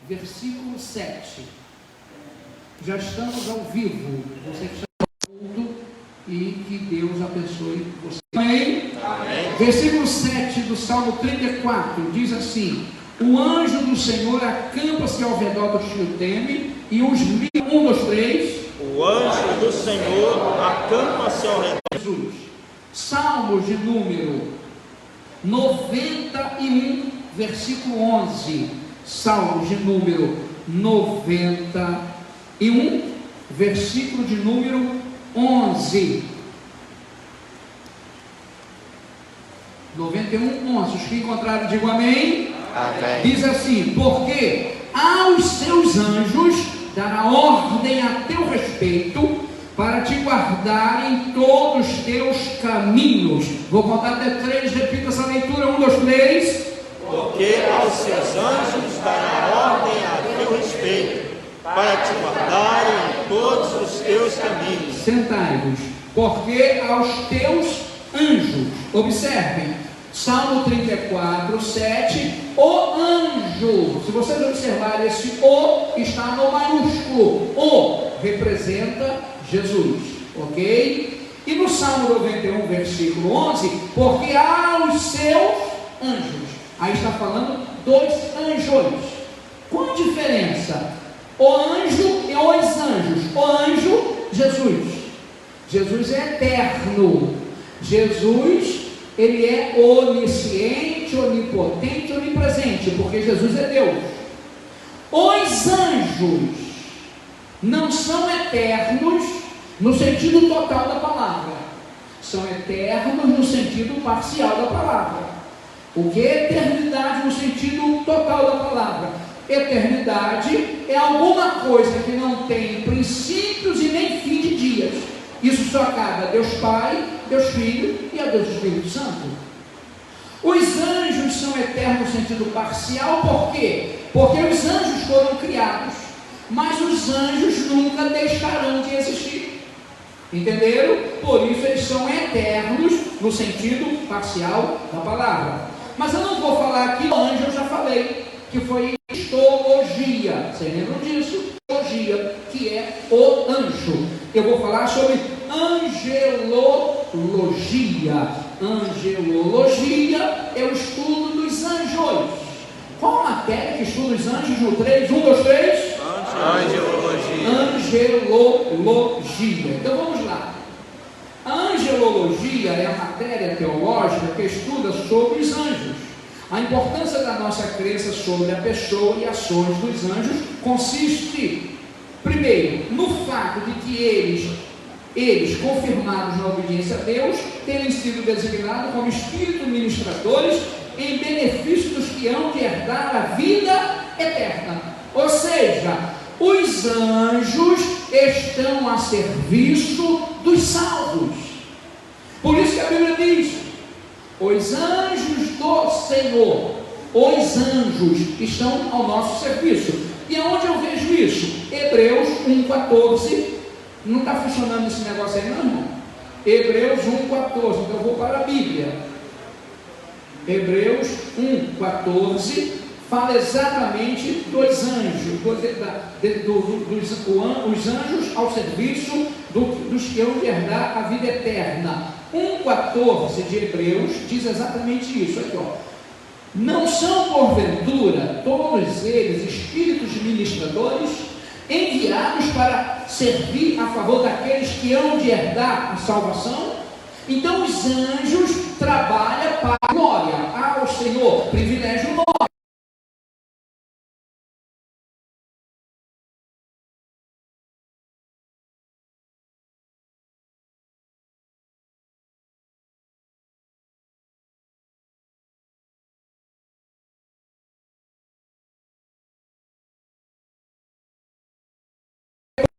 versículo 7. Já estamos ao vivo. Você que está no mundo, e que Deus abençoe você. Amém? Amém. Versículo 7 do Salmo 34 diz assim: o anjo do Senhor acampa-se ao redor dos que o temem, e os livra. 1, 2, 3. O anjo do Senhor acampa-se ao redor de Jesus. Salmos de número 91, versículo 11. Salmos de número 91, versículo de número 11. 91, 11. Os que encontraram, digam amém. Amém. Diz assim: porque aos seus anjos dará ordem a teu respeito, para te guardar em todos os teus caminhos. Vou contar até 3, repita essa leitura. 1, 2, 3. Porque aos seus anjos dará ordem a teu respeito, para te guardar em todos os teus caminhos. Sentai-vos. Porque aos teus anjos, observem, Salmo 34, 7, o anjo. Se vocês observarem, esse o está no maiúsculo. O representa Jesus, ok? E no Salmo 91, versículo 11, porque aos seus anjos. Aí está falando dos anjos. Qual a diferença? O anjo e os anjos. O anjo, Jesus. Jesus é eterno. Jesus, ele é onisciente, onipotente, onipresente, porque Jesus é Deus. Os anjos não são eternos no sentido total da palavra, são eternos no sentido parcial da palavra. O que é eternidade no sentido total da palavra? Eternidade é alguma coisa que não tem princípios e nem fim de dias. Isso só cabe a Deus Pai, Deus Filho e a Deus Espírito Santo. Os anjos são eternos no sentido parcial, por quê? Porque os anjos foram criados, mas os anjos nunca deixarão de existir. Entenderam? Por isso eles são eternos no sentido parcial da palavra. Mas eu não vou falar aqui, o anjo eu já falei, que foi histologia. Vocês lembram disso? Histologia, que é o anjo. Eu vou falar sobre angelologia. Angelologia é o estudo dos anjos. Qual a matéria que estuda os anjos no 3? 1, 2, 3? Angelologia. Angelologia. Então vamos lá. A angelologia é a matéria teológica que estuda sobre os anjos. A importância da nossa crença sobre a pessoa e ações dos anjos consiste, primeiro, no fato de que eles confirmados na obediência a Deus, terem sido designados como espíritos ministradores em benefício dos que hão de herdar a vida eterna. Ou seja, os anjos estão a serviço dos salvos. Por isso que a Bíblia diz: os anjos do Senhor, os anjos estão ao nosso serviço. E aonde eu vejo isso? Hebreus 1,14. Não está funcionando esse negócio aí, não, irmão? Hebreus 1,14. Então eu vou para a Bíblia. Hebreus 1,14 fala exatamente dos anjos, os anjos ao serviço dos que hão de herdar a vida eterna. 1,14 de Hebreus diz exatamente isso. Aqui, ó. Não são porventura todos eles espíritos ministradores enviados para servir a favor daqueles que hão de herdar a salvação? Então os anjos trabalham para a glória ao Senhor, privilégio nosso.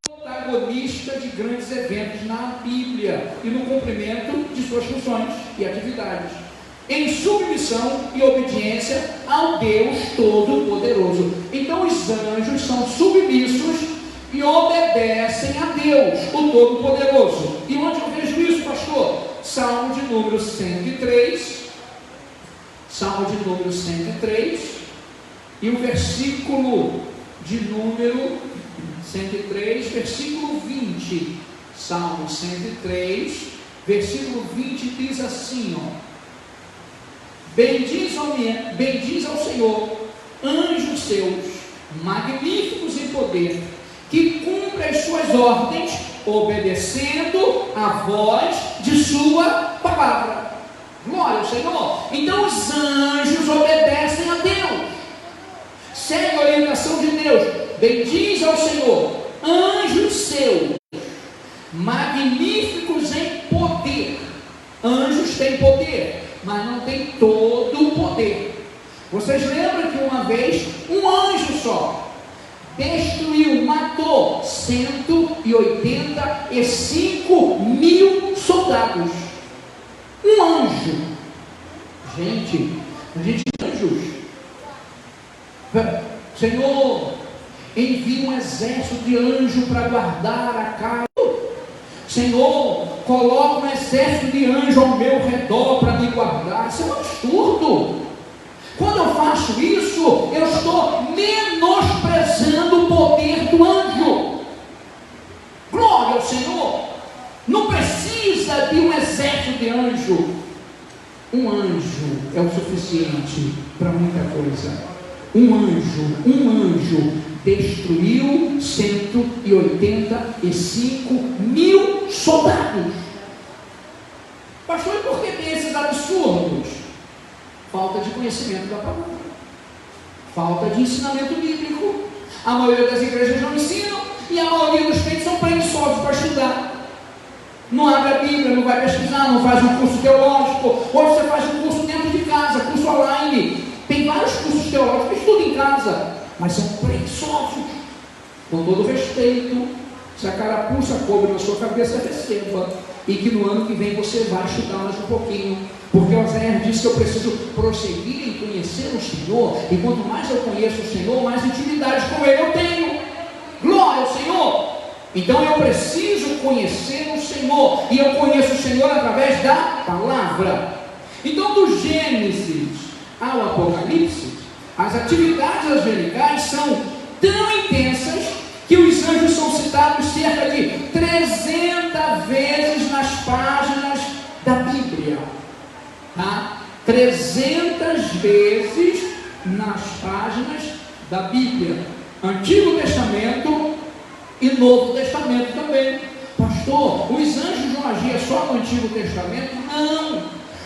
Protagonista de grandes eventos na Bíblia e no cumprimento de suas funções e atividades, em submissão e obediência ao Deus Todo-Poderoso. Então os anjos são submissos e obedecem a Deus, o Todo-Poderoso. E onde eu vejo isso, pastor? Salmo de número 103. Salmo de número 103 e o versículo de número 103, versículo 20. Salmo 103, versículo 20 diz assim, ó: bendiz ao Senhor, anjos seus, magníficos em poder, que cumprem as suas ordens, obedecendo a voz de sua palavra. Glória ao Senhor. Então os anjos obedecem a Deus, segue a orientação de Deus. Bendiz ao Senhor, anjos seus, magníficos em poder. Anjos têm poder, mas não tem todo o poder. Vocês lembram que uma vez um anjo só destruiu, matou 185 mil soldados. Um anjo. Gente, a gente é anjos. Senhor, envia um exército de anjos para guardar a casa. Senhor, coloca um exército de anjos ao meu redor para me guardar. Isso é um absurdo. Quando eu faço isso, eu estou menosprezando o poder do anjo. Glória ao Senhor. Não precisa de um exército de anjo. Um anjo é o suficiente para muita coisa. Um anjo destruiu 185 mil soldados. Pastor, e por que tem esses absurdos? Falta de conhecimento da palavra, falta de ensinamento bíblico. A maioria das igrejas não ensinam, e a maioria dos crentes são preguiçosos para estudar. Não abre a Bíblia, não vai pesquisar, não faz um curso teológico. Hoje você faz um curso dentro de casa, curso online. Tem vários cursos teológicos que estudam em casa, mas são preguiçosos. Com todo respeito, se a carapuça cobre na sua cabeça, receba. E que no ano que vem você vai estudar mais um pouquinho. Porque Oséias disse que eu preciso prosseguir em conhecer o Senhor. E quanto mais eu conheço o Senhor, mais intimidade com Ele eu tenho. Glória ao Senhor. Então eu preciso conhecer o Senhor. E eu conheço o Senhor através da palavra. Então do Gênesis ao Apocalipse, as atividades angelicais são tão intensas que os anjos são citados cerca de 300 vezes nas páginas da Bíblia. 300 vezes nas páginas da Bíblia. Antigo Testamento e Novo Testamento também. Pastor, os anjos não agiam só no Antigo Testamento? Não.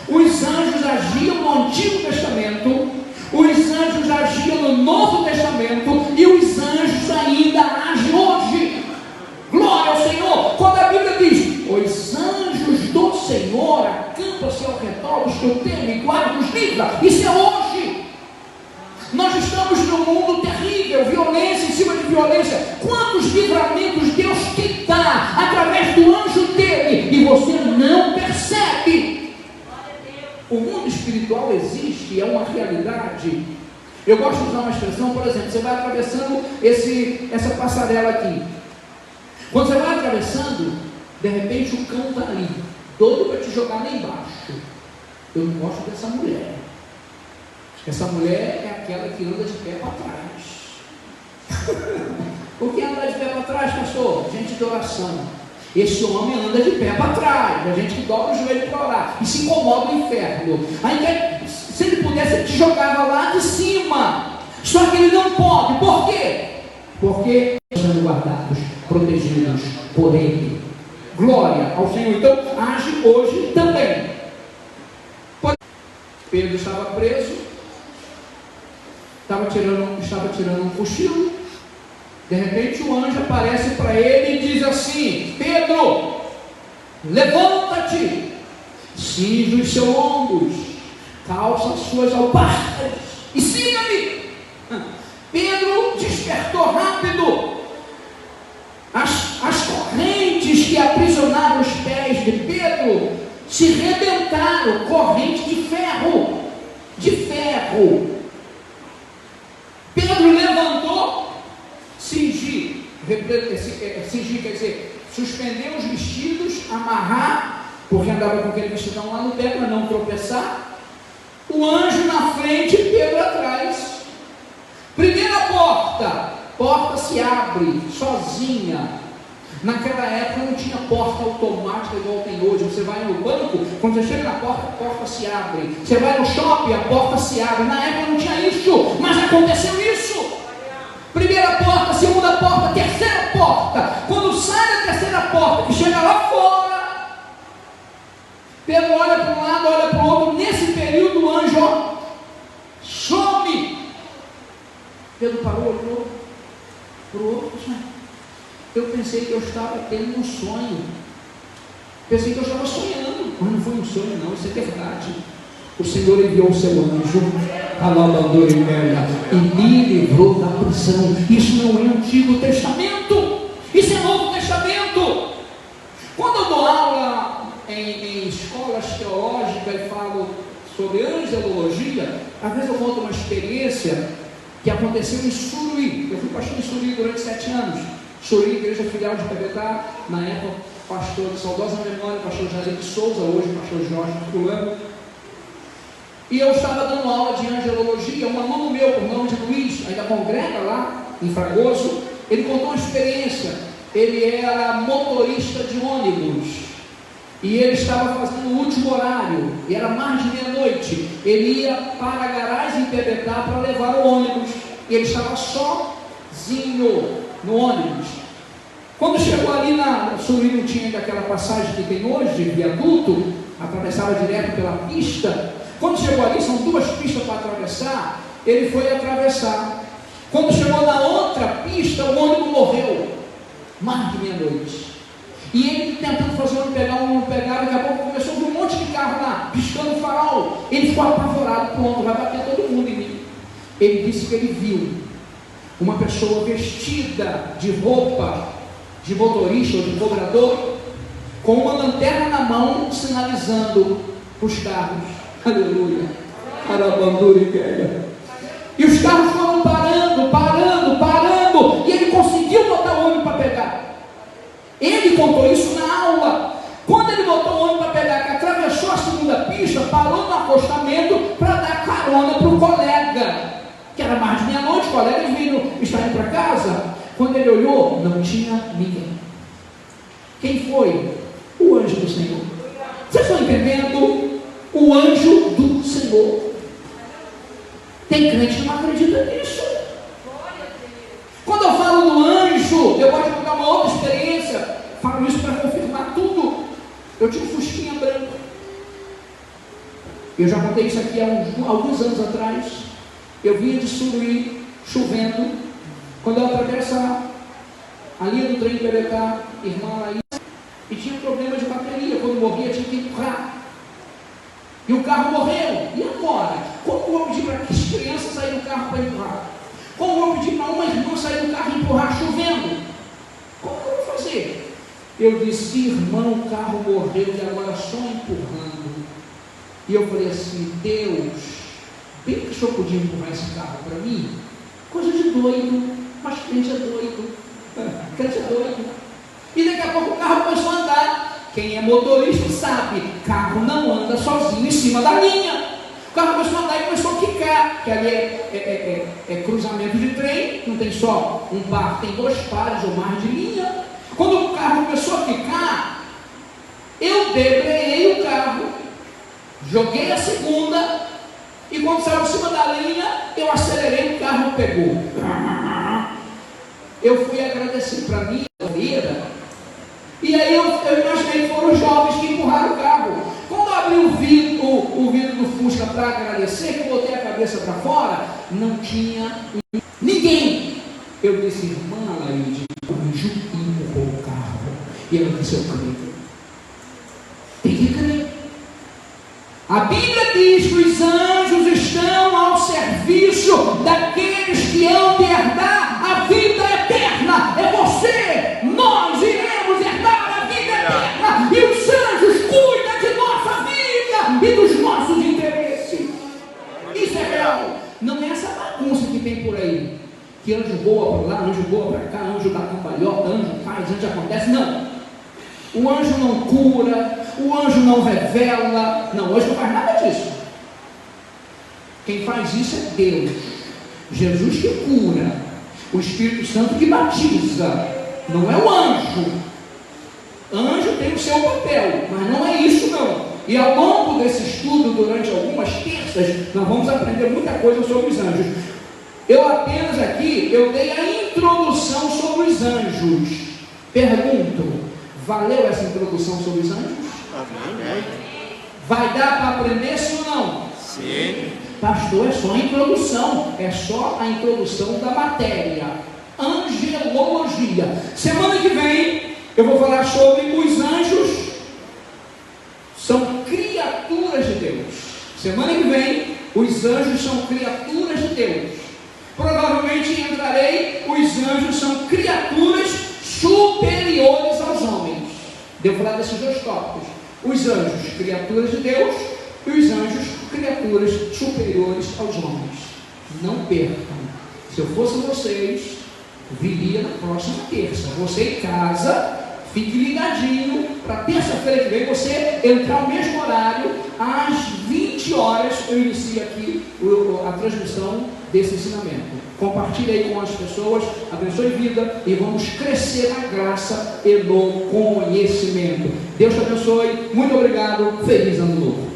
Os anjos agiam no Antigo Testamento, os anjos agiam no Novo Testamento e os anjos ainda agem hoje. Glória ao Senhor. Quando a Bíblia diz: os anjos do Senhor acampam-se ao redor dos que o temem e guardam os livra. Isso é hoje. Nós estamos num mundo terrível, violência em cima de violência. Quantos livramentos Deus te dá através do anjo dele e você não percebe? O mundo espiritual existe, é uma realidade. Eu gosto de usar uma expressão, por exemplo, você vai atravessando essa passarela aqui. Quando você vai atravessando, de repente o cão está ali, doido para te jogar lá embaixo. Eu não gosto dessa mulher. Essa mulher é aquela que anda de pé para trás. O que anda de pé para trás, pastor? Gente de oração. Esse homem anda de pé para trás, a gente que dobra o joelho para orar e se incomoda no inferno. Aí, se ele pudesse, ele te jogava lá de cima. Só que ele não pode. Por quê? Porque sendo guardados, protegidos por Ele. Glória ao Senhor. Então, age hoje também. Pedro estava preso, estava tirando um cochilo. De repente o anjo aparece para ele e diz assim: Pedro, levanta-te, cinge os seus ombros, calça as suas alparcas e siga-me. Pedro despertou rápido. As correntes que aprisionavam os pés de Pedro se rebentaram, corrente de ferro. Pedro levantou, cingir quer dizer, suspender os vestidos, amarrar, porque andava com aquele vestidão lá no pé para não tropeçar. O anjo na frente e Pedro atrás. Primeira porta, porta se abre sozinha. Naquela época não tinha porta automática igual tem hoje. Você vai no banco, quando você chega na porta, a porta se abre. Você vai no shopping, a porta se abre. Na época não tinha isso, mas aconteceu isso. Primeira porta, segunda porta, terceira porta. Quando sai da terceira porta, que chega lá fora, Pedro olha para um lado, olha para o outro. Nesse período o anjo some. Pedro parou, olhou para o outro. Eu pensei que eu estava tendo um sonho. Pensei que eu estava sonhando. Mas não foi um sonho não, isso é verdade. O Senhor enviou o seu anjo e me livrou da prisão. Isso não é Antigo Testamento, isso é Novo Testamento. Quando eu dou aula em escolas teológicas e falo sobre angelologia, às vezes eu conto uma experiência que aconteceu em Suruí. Eu fui pastor em Suruí durante 7 anos. Suruí, igreja filial de Pebetá, na época pastor de saudosa memória, pastor Jair de Souza, hoje pastor Jorge Fulano. E eu estava dando aula de angelologia. Um aluno meu, por nome de Luiz, ainda congrega lá em Fragoso, ele contou uma experiência. Ele era motorista de ônibus e ele estava fazendo o último horário, e era mais de meia-noite. Ele ia para a garagem em Pebetá para levar o ônibus, e ele estava sozinho no ônibus. Quando chegou ali na Suruí, não tinha ainda aquela passagem que tem hoje, de viaduto, atravessava direto pela pista. Quando chegou ali, são 2 pistas para atravessar, ele foi atravessar. Quando chegou na outra pista, o ônibus morreu, mais de meia-noite. E ele tentando fazer o ônibus pegar, o ônibus pegar, daqui a pouco começou a ver um monte de carro lá, piscando o farol. Ele ficou apavorado, pronto, vai bater todo mundo em mim. Ele disse que ele viu uma pessoa vestida de roupa de motorista ou de cobrador, com uma lanterna na mão, sinalizando os carros. Aleluia. E os carros foram parando, e ele conseguiu botar o ônibus para pegar. Ele contou isso na aula. Quando ele botou o ônibus para pegar, que atravessou a segunda pista, parou no acostamento para dar carona para o colega, que era mais de meia-noite. Os colegas viram, está indo para casa. Quando ele olhou, não tinha ninguém. Quem foi? O anjo do Senhor. Vocês estão entendendo? O anjo do Senhor. Tem crente que não acredita nisso. Quando eu falo do anjo, eu gosto de contar uma outra experiência. Falo isso para confirmar tudo. Eu tinha um fusquinha branco. Eu já contei isso aqui há alguns anos atrás. Eu vinha de Suruí, chovendo. Quando eu atravesso a linha do trem de Pebetá, irmã Laís, e tinha problema de bateria. Quando morria, tinha que empurrar. E o carro morreu. E agora? Como eu vou pedir para que as crianças saírem do carro para empurrar? Como eu vou pedir para uma irmã sair do carro e empurrar chovendo? Como eu vou fazer? Eu disse, irmão, o carro morreu e agora só empurrando. E eu falei assim, Deus, bem que o senhor podia empurrar esse carro para mim? Coisa de doido, mas crente é doido. Crente é doido. E daqui a pouco o carro começou a andar. Quem é motorista sabe, carro não anda sozinho em cima da linha. O carro começou a andar e começou a quicar, que ali é cruzamento de trem, não tem só um par, tem 2 pares ou mais de linha. Quando o carro começou a quicar, eu debreiei o carro, joguei a segunda, e quando saiu de cima da linha, eu acelerei, o carro pegou. Eu fui agradecer para mim, e aí eu imaginei que foram os jovens que empurraram o carro. Quando eu abri o vidro do Fusca para agradecer, que eu botei a cabeça para fora, não tinha ninguém. Eu disse, irmã Laide, o anjo empurrou o carro. E ela disse, eu creio. Tem que crer. A Bíblia diz que os anjos estão ao serviço daqueles que hão de herdar a vida eterna. É você, nós iremos herdar a vida eterna. E os anjos cuidam de nossa vida e dos nossos interesses. Isso é real. Não é essa bagunça que tem por aí, que anjo voa para lá, anjo voa para cá, anjo dá cambalhota, anjo faz, anjo acontece. Não. O anjo não cura, o anjo não revela, não, o anjo não faz nada disso. Quem faz isso é Deus. Jesus que cura, O Espírito Santo que batiza, não é o anjo. Anjo tem o seu papel, mas não é isso não. E ao longo desse estudo, durante algumas terças, nós vamos aprender muita coisa sobre os anjos. Eu apenas aqui, eu dei a introdução sobre os anjos. Pergunto, valeu essa introdução sobre os anjos? Amém. Vai dar para aprender sim ou não? Sim. Pastor, é só a introdução, é só a introdução da matéria. Angelologia. Semana que vem, eu vou falar sobre os anjos. São criaturas de Deus. Semana que vem, os anjos são criaturas de Deus. Provavelmente entrarei, os anjos são criaturas superiores aos homens. Devo falar desses dois tópicos. Os anjos, criaturas de Deus, e os anjos, criaturas superiores aos homens. Não percam. Se eu fosse vocês, viria na próxima terça. Você em casa, fique ligadinho para terça-feira que vem você entrar no mesmo horário, às 20 horas eu inicio aqui a transmissão desse ensinamento. Compartilhe aí com as pessoas, abençoe vida e vamos crescer na graça e no conhecimento. Deus te abençoe, muito obrigado, feliz ano novo.